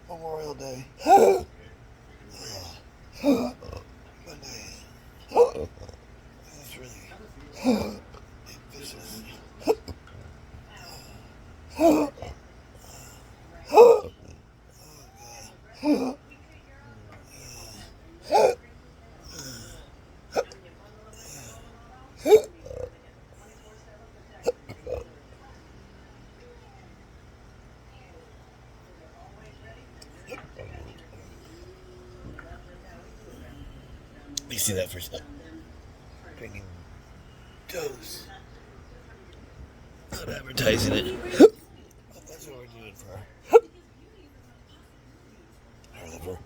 Memorial Day. Monday. That's really vicious. Oh, God. You see that first? Bringing toes. Not advertising it. That's what we're doing for our liver.